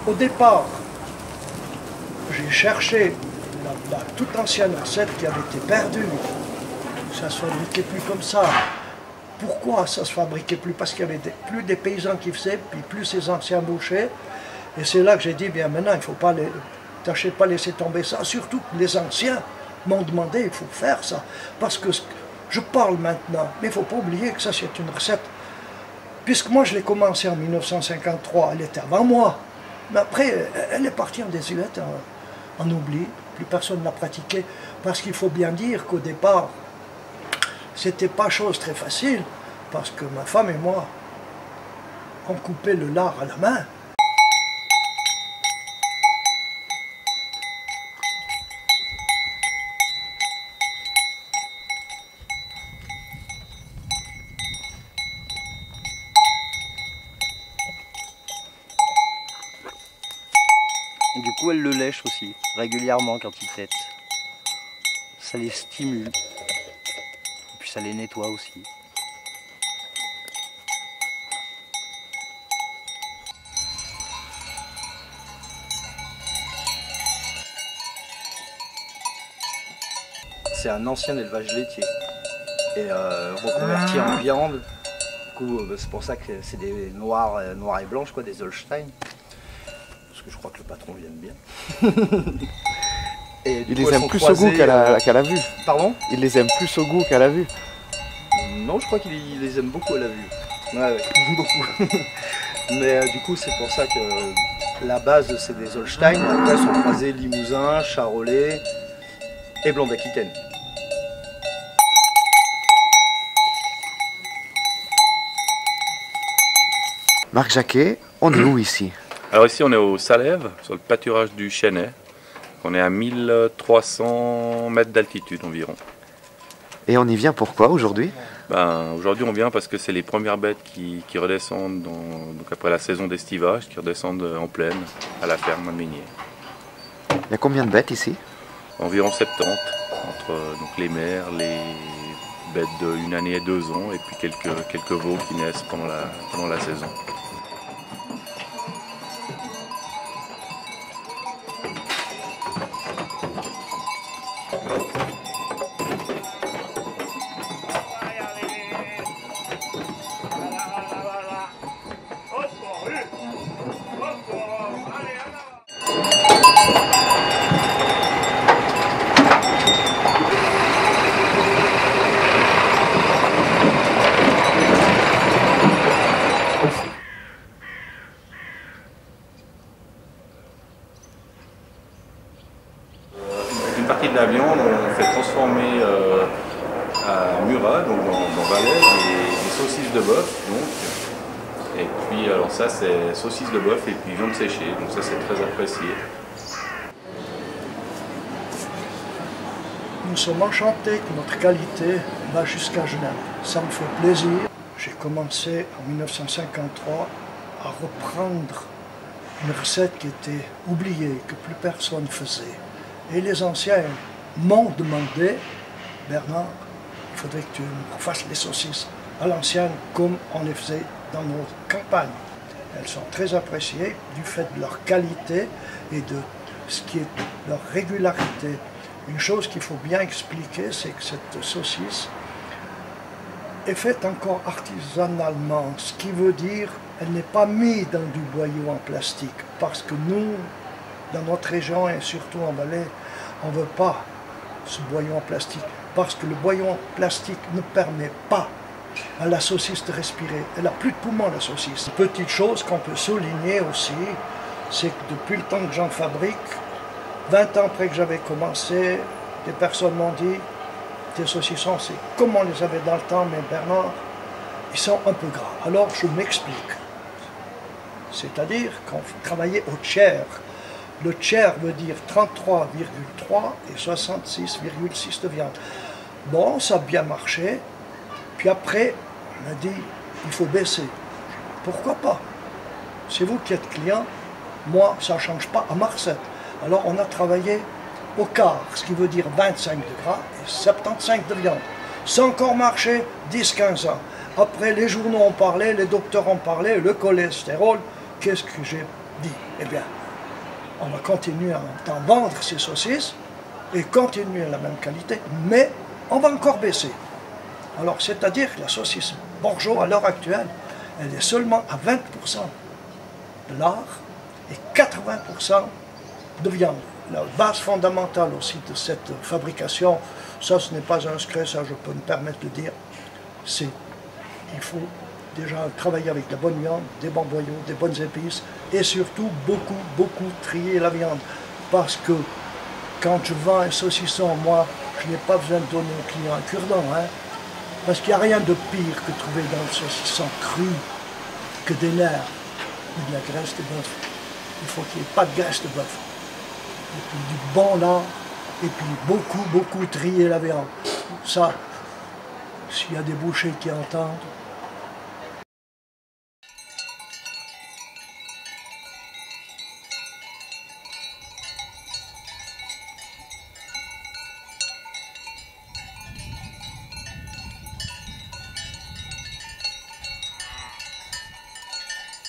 Au départ, j'ai cherché la toute ancienne recette qui avait été perdue. Ça ne se fabriquait plus comme ça. Pourquoi ça ne se fabriquait plus? Parce qu'il y avait plus des paysans qui faisaient, puis plus ces anciens bouchers. Et c'est là que j'ai dit, bien maintenant, il ne faut pas tâcher de pas laisser tomber ça. Surtout que les anciens m'ont demandé, il faut faire ça. Parce que je parle maintenant, mais il ne faut pas oublier que ça c'est une recette. Puisque moi je l'ai commencé en 1953, elle était avant moi. Mais après, elle est partie en désuète, en oubli. Plus personne ne l'a pratiquée. Parce qu'il faut bien dire qu'au départ, c'était pas chose très facile. Parce que ma femme et moi, on coupait le lard à la main. Du coup, elle le lèche aussi, régulièrement quand il tète. Ça les stimule. Et puis ça les nettoie aussi. C'est un ancien élevage laitier. Et reconverti en viande. Du coup, c'est pour ça que c'est des noirs et blanches, quoi, des Holstein. Parce que je crois que le patron vienne bien. Et il les aime plus au goût qu'à la vue. Pardon? Il les aime plus au goût qu'à la vue. Non, je crois qu'il les aime beaucoup à la vue. Ouais, beaucoup. Mais du coup, c'est pour ça que la base, c'est des Holstein. Après, sont croisés Limousin, Charolais et Blanc d'Aquitaine. Marc Jacquet, on est où ici? Alors ici on est au Salève, sur le pâturage du Chênay. On est à 1300 mètres d'altitude environ. Et on y vient pourquoi aujourd'hui? Aujourd'hui on vient parce que c'est les premières bêtes qui redescendent, donc après la saison d'estivage, qui redescendent en plaine à la ferme à Meignier. Il y a combien de bêtes ici? Environ 70, entre donc les mères, les bêtes d'1 année et 2 ans, et puis quelques veaux qui naissent pendant la saison. Une partie de la viande, on fait transformer à Murat, donc dans Valais, les saucisses de bœuf. Et puis alors ça c'est saucisses de bœuf et puis viande séchée, donc ça c'est très apprécié. Nous sommes enchantés que notre qualité va jusqu'à Genève. Ça me fait plaisir. J'ai commencé en 1953 à reprendre une recette qui était oubliée, que plus personne faisait. Et les anciens m'ont demandé, Bernard, il faudrait que tu nous fasses les saucisses à l'ancienne comme on les faisait dans nos campagnes. Elles sont très appréciées du fait de leur qualité et de ce qui est leur régularité. Une chose qu'il faut bien expliquer, c'est que cette saucisse est faite encore artisanalement, ce qui veut dire qu'elle n'est pas mise dans du boyau en plastique, parce que nous, dans notre région et surtout en Valais, on ne veut pas ce boyau en plastique, parce que le boyau en plastique ne permet pas à la saucisse de respirer. Elle n'a plus de poumons, la saucisse. Petite chose qu'on peut souligner aussi, c'est que depuis le temps que j'en fabrique, 20 ans après que j'avais commencé, des personnes m'ont dit, tes saucissons, c'est comme on les avait dans le temps, mais Bernard, ils sont un peu gras. Alors je m'explique. C'est-à-dire qu'on travaillait au tiers. Le tiers veut dire 33,3 et 66,6 de viande. Bon, ça a bien marché. Puis après, on a dit, il faut baisser. Pourquoi pas? C'est vous qui êtes client. Moi, ça ne change pas à ma recette. Alors on a travaillé au quart, ce qui veut dire 25 de gras et 75 de viande. Ça a encore marché 10-15 ans. Après, les journaux ont parlé, les docteurs ont parlé, le cholestérol. Qu'est-ce que j'ai dit? Eh bien, on va continuer à en vendre ces saucisses et continuer à la même qualité, mais on va encore baisser. Alors, c'est-à-dire que la saucisse Borjo, à l'heure actuelle, elle est seulement à 20% de lard et 80% de viande. La base fondamentale aussi de cette fabrication, ça ce n'est pas un secret, ça je peux me permettre de dire, c'est qu'il faut déjà travailler avec de la bonne viande, des bons boyaux, des bonnes épices et surtout beaucoup trier la viande. Parce que quand je vends un saucisson, moi, je n'ai pas besoin de donner au client un cure-dent, hein, parce qu'il n'y a rien de pire que trouver dans le saucisson cru que des nerfs ou de la graisse de bœuf. Il faut qu'il n'y ait pas de graisse de bœuf. Et puis du bon lard, et puis beaucoup trier la viande. Ça, s'il y a des bouchers qui entendent,